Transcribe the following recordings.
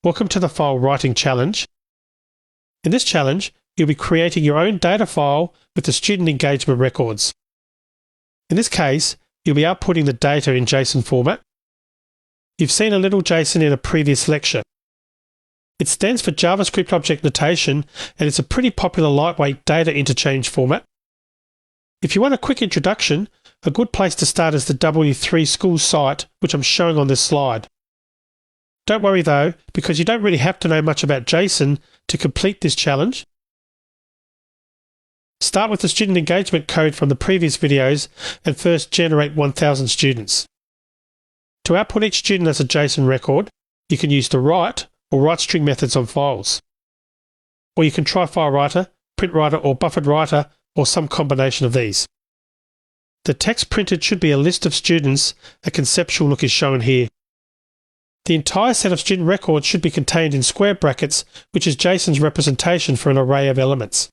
Welcome to the File Writing Challenge. In this challenge, you'll be creating your own data file with the student engagement records. In this case, you'll be outputting the data in JSON format. You've seen a little JSON in a previous lecture. It stands for JavaScript Object Notation, and it's a pretty popular lightweight data interchange format. If you want a quick introduction, a good place to start is the W3 Schools site, which I'm showing on this slide. Don't worry though, because you don't really have to know much about JSON to complete this challenge. Start with the student engagement code from the previous videos and first generate 1000 students. To output each student as a JSON record, you can use the write or write string methods on files. Or you can try FileWriter, PrintWriter or BufferedWriter or some combination of these. The text printed should be a list of students. A conceptual look is shown here. The entire set of student records should be contained in square brackets, which is JSON's representation for an array of elements.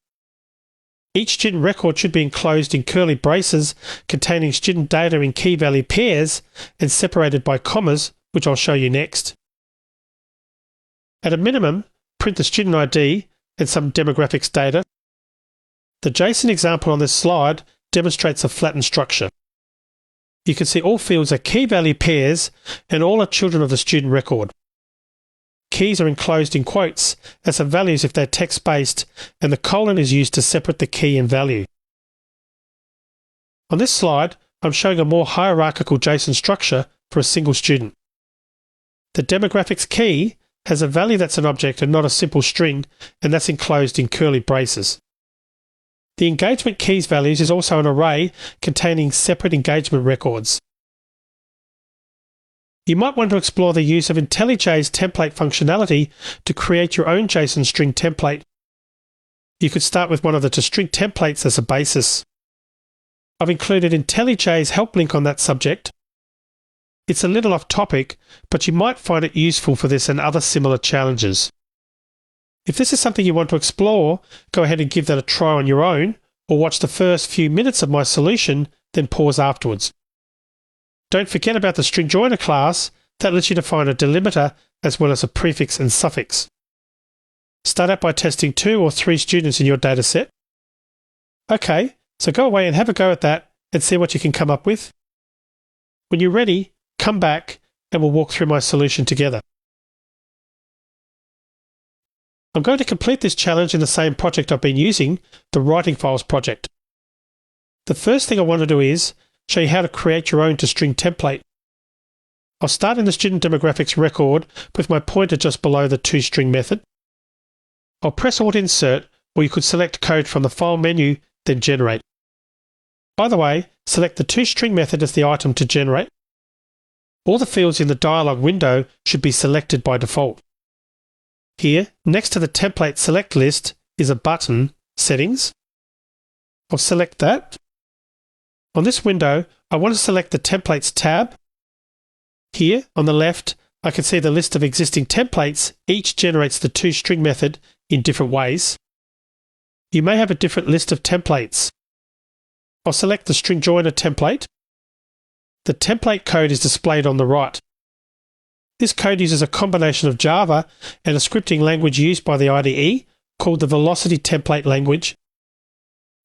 Each student record should be enclosed in curly braces containing student data in key value pairs and separated by commas, which I'll show you next. At a minimum, print the student ID and some demographics data. The JSON example on this slide demonstrates a flattened structure. You can see all fields are key value pairs and all are children of the student record. Keys are enclosed in quotes as are values if they're text-based, and the colon is used to separate the key and value. On this slide, I'm showing a more hierarchical JSON structure for a single student. The demographics key has a value that's an object and not a simple string, and that's enclosed in curly braces. The engagement keys values is also an array containing separate engagement records. You might want to explore the use of IntelliJ's template functionality to create your own JSON string template. You could start with one of the toString templates as a basis. I've included IntelliJ's help link on that subject. It's a little off topic, but you might find it useful for this and other similar challenges. If this is something you want to explore, go ahead and give that a try on your own, or watch the first few minutes of my solution, then pause afterwards. Don't forget about the string joiner class that lets you define a delimiter as well as a prefix and suffix. Start out by testing 2 or 3 students in your dataset. Okay, so go away and have a go at that and see what you can come up with. When you're ready, come back and we'll walk through my solution together. I'm going to complete this challenge in the same project I've been using, the Writing Files project. The first thing I want to do is show you how to create your own toString template. I'll start in the student demographics record with my pointer just below the toString method. I'll press Alt Insert, or you could select code from the File menu, then Generate. By the way, select the toString method as the item to generate. All the fields in the dialog window should be selected by default. Here, next to the template select list is a button, Settings. I'll select that. On this window, I want to select the Templates tab. Here, on the left, I can see the list of existing templates. Each generates the toString method in different ways. You may have a different list of templates. I'll select the string joiner template. The template code is displayed on the right. This code uses a combination of Java and a scripting language used by the IDE called the Velocity Template Language.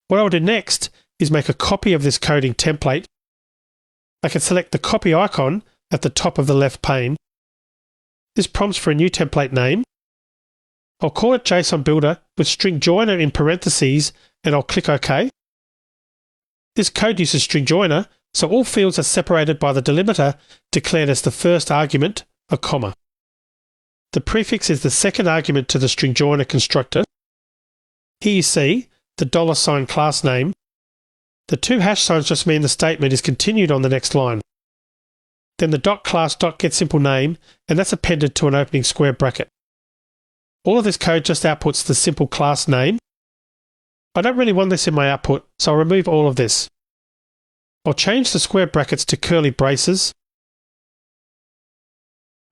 What I'll do next is make a copy of this coding template. I can select the copy icon at the top of the left pane. This prompts for a new template name. I'll call it JSON Builder with string joiner in parentheses, and I'll click OK. This code uses string joiner, so all fields are separated by the delimiter declared as the first argument, a comma. The prefix is the second argument to the string joiner constructor. Here you see the $sign class name. The 2 hash signs just mean the statement is continued on the next line. Then the .class.getSimpleName, and that's appended to an opening square bracket. All of this code just outputs the simple class name. I don't really want this in my output, so I'll remove all of this. I'll change the square brackets to curly braces.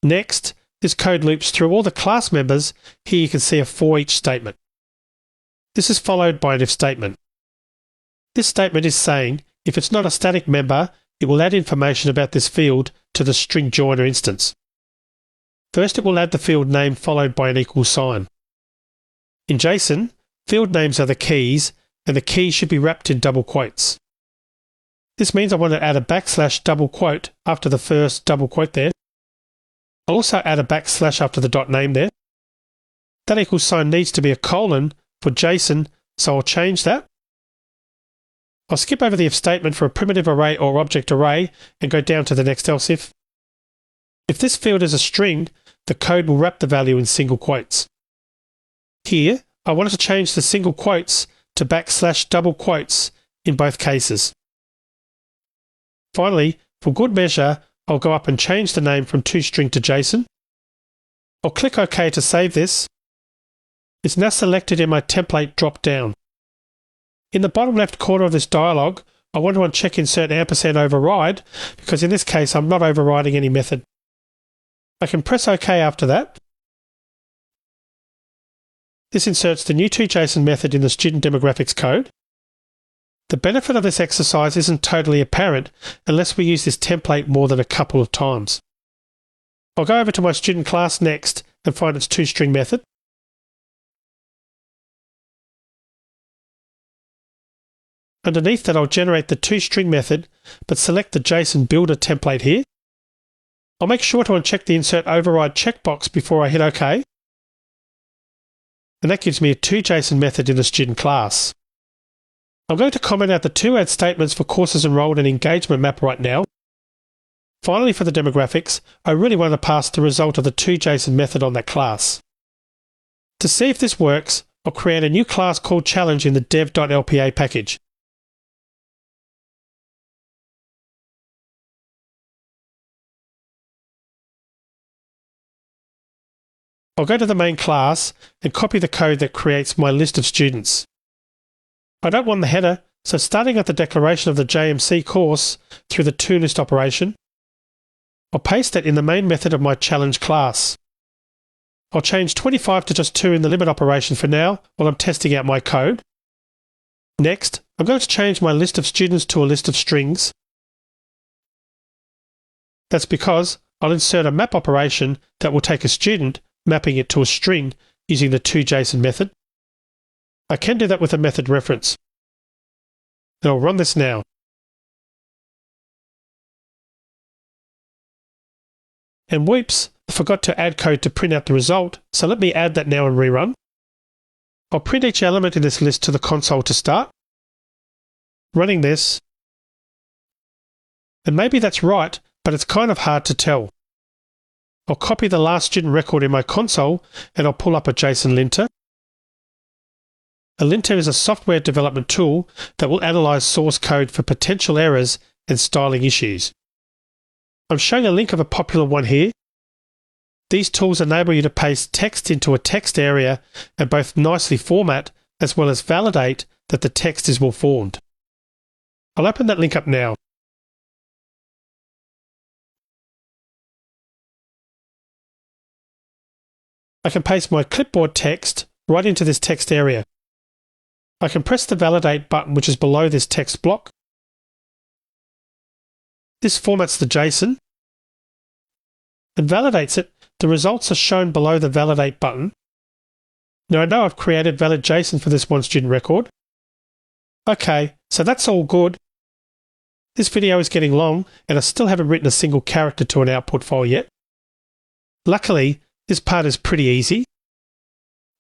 Next, this code loops through all the class members. Here you can see a for each statement. This is followed by an if statement. This statement is saying if it's not a static member, it will add information about this field to the string joiner instance. First, it will add the field name followed by an equal sign. In JSON, field names are the keys, and the key should be wrapped in double quotes. This means I want to add a backslash double quote after the first double quote there. I'll also add a backslash after the dot name there. That equal sign needs to be a colon for JSON, so I'll change that. I'll skip over the if statement for a primitive array or object array and go down to the next else if. If this field is a string, the code will wrap the value in single quotes. Here, I wanted to change the single quotes to backslash double quotes in both cases. Finally, for good measure, I'll go up and change the name from toString to JSON. I'll click OK to save this. It's now selected in my template drop-down. In the bottom left corner of this dialog, I want to uncheck insert ampersand override because in this case I'm not overriding any method. I can press OK after that. This inserts the new toJSON method in the student demographics code. The benefit of this exercise isn't totally apparent unless we use this template more than a couple of times. I'll go over to my student class next and find its toString method. Underneath that, I'll generate the toString method, but select the JSON Builder template here. I'll make sure to uncheck the Insert Override checkbox before I hit OK. And that gives me a toJSON method in the student class. I'm going to comment out the two add statements for courses enrolled and engagement map right now. Finally, for the demographics, I really want to pass the result of the toJSON method on that class. To see if this works, I'll create a new class called Challenge in the dev.lpa package. I'll go to the main class and copy the code that creates my list of students. I don't want the header, so starting at the declaration of the JMC course through the toList operation, I'll paste it in the main method of my challenge class. I'll change 25 to just 2 in the limit operation for now while I'm testing out my code. Next, I'm going to change my list of students to a list of strings. That's because I'll insert a map operation that will take a student, mapping it to a string using the toJSON method. I can do that with a method reference. And I'll run this now. And whoops, I forgot to add code to print out the result, so let me add that now and rerun. I'll print each element in this list to the console to start. Running this. And maybe that's right, but it's kind of hard to tell. I'll copy the last student record in my console and I'll pull up a JSON linter. A linter is a software development tool that will analyze source code for potential errors and styling issues. I'm showing a link of a popular one here. These tools enable you to paste text into a text area and both nicely format as well as validate that the text is well formed. I'll open that link up now. I can paste my clipboard text right into this text area. I can press the Validate button which is below this text block. This formats the JSON and validates it. The results are shown below the Validate button. Now I know I've created valid JSON for this one student record. Okay, so that's all good. This video is getting long and I still haven't written a single character to an output file yet. Luckily, this part is pretty easy.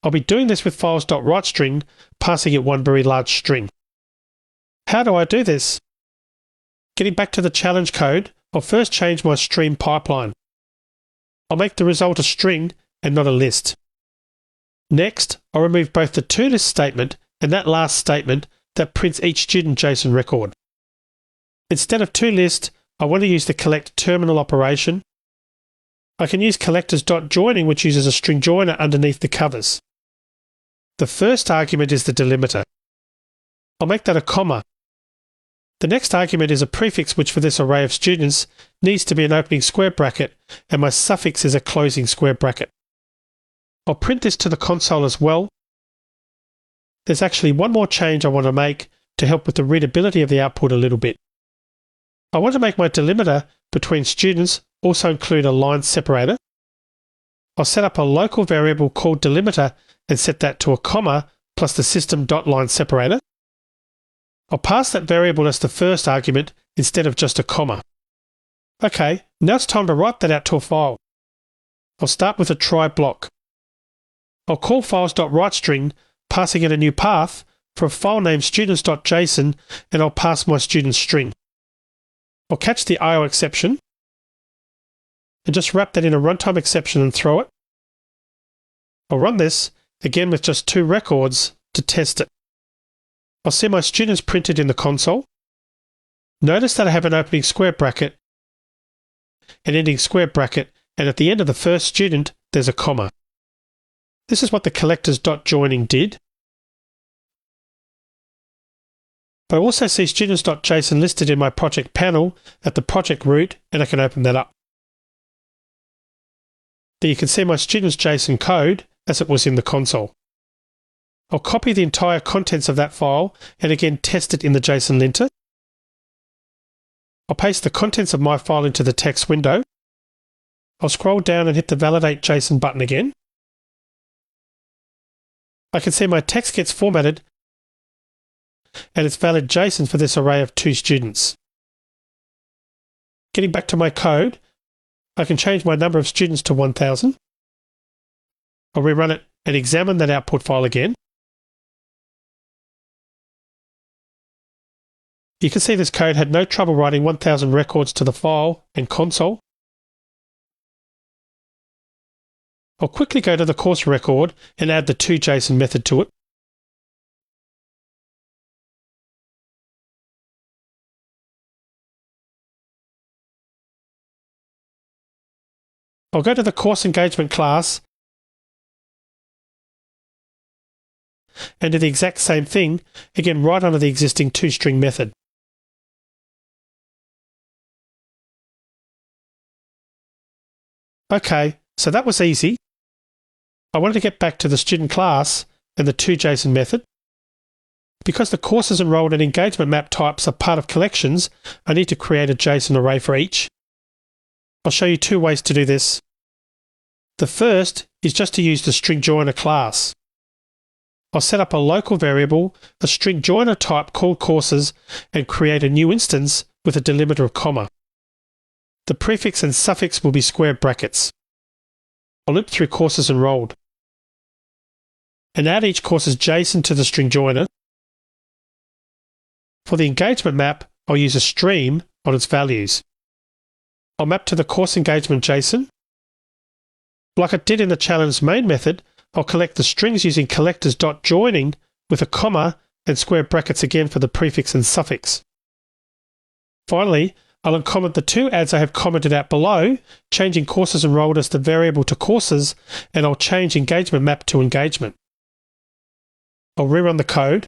I'll be doing this with files.writeString, passing it one very large string. How do I do this? Getting back to the challenge code, I'll first change my stream pipeline. I'll make the result a string and not a list. Next, I'll remove both the toList statement and that last statement that prints each student JSON record. Instead of toList, I want to use the collect terminal operation. I can use collectors.joining, which uses a string joiner underneath the covers. The first argument is the delimiter. I'll make that a comma. The next argument is a prefix, which for this array of students needs to be an opening square bracket, and my suffix is a closing square bracket. I'll print this to the console as well. There's actually one more change I want to make to help with the readability of the output a little bit. I want to make my delimiter between students also include a line separator. I'll set up a local variable called delimiter and set that to a comma plus the system.line separator. I'll pass that variable as the first argument instead of just a comma. Okay, now it's time to write that out to a file. I'll start with a try block. I'll call files.writeString, passing it a new path for a file named students.json, and I'll pass my students string. I'll catch the IO exception and just wrap that in a runtime exception and throw it. I'll run this again with just 2 records to test it. I'll see my students printed in the console. Notice that I have an opening square bracket, an ending square bracket, and at the end of the first student, there's a comma. This is what the collectors.joining did. But I also see students.json listed in my project panel at the project root, and I can open that up. There you can see my students.json code as it was in the console. I'll copy the entire contents of that file and again test it in the JSON linter. I'll paste the contents of my file into the text window. I'll scroll down and hit the Validate JSON button again. I can see my text gets formatted and it's valid JSON for this array of 2 students. Getting back to my code, I can change my number of students to 1000. I'll rerun it and examine that output file again. You can see this code had no trouble writing 1000 records to the file and console. I'll quickly go to the course record and add the toJSON method to it. I'll go to the course engagement class and do the exact same thing, again right under the existing toString method. Okay, so that was easy. I wanted to get back to the student class and the toJSON method. Because the courses enrolled and engagement map types are part of collections, I need to create a JSON array for each. I'll show you 2 ways to do this. The first is just to use the string joiner class. I'll set up a local variable, a string joiner type called courses, and create a new instance with a delimiter of comma. The prefix and suffix will be square brackets. I'll loop through courses enrolled and add each course's JSON to the string joiner. For the engagement map, I'll use a stream on its values. I'll map to the course engagement JSON. Like I did in the challenge main method, I'll collect the strings using collectors.joining with a comma and square brackets again for the prefix and suffix. Finally, I'll uncomment the 2 adds I have commented out below, changing courses enrolled as the variable to courses, and I'll change engagement map to engagement. I'll rerun the code.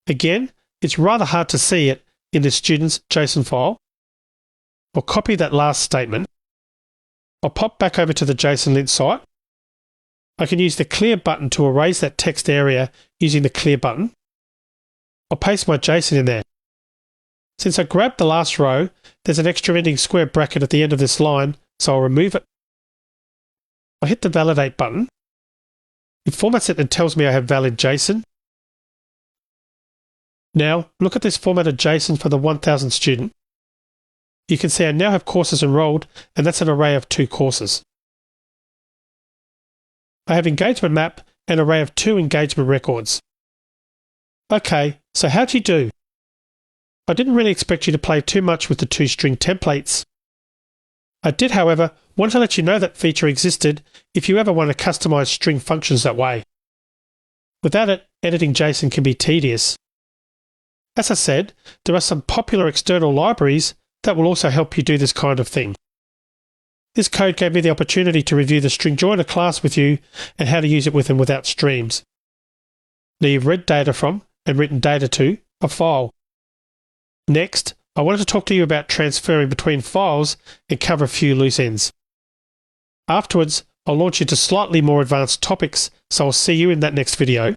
Again, it's rather hard to see it in the student's JSON file. I'll copy that last statement. I'll pop back over to the JSON lint site. I can use the clear button to erase that text area using the clear button. I'll paste my JSON in there. Since I grabbed the last row, there's an extra ending square bracket at the end of this line, so I'll remove it. I'll hit the Validate button. It formats it and tells me I have valid JSON. Now, look at this formatted JSON for the 1000 student. You can see I now have courses enrolled, and that's an array of 2 courses. I have engagement map, an array of 2 engagement records. Okay, so how'd you do? I didn't really expect you to play too much with the toString templates. I did, however, want to let you know that feature existed if you ever want to customize string functions that way. Without it, editing JSON can be tedious. As I said, there are some popular external libraries that will also help you do this kind of thing. This code gave me the opportunity to review the string joiner class with you and how to use it with and without streams. Now you've read data from and written data to a file. Next, I wanted to talk to you about transferring between files and cover a few loose ends. Afterwards, I'll launch into slightly more advanced topics, so I'll see you in that next video.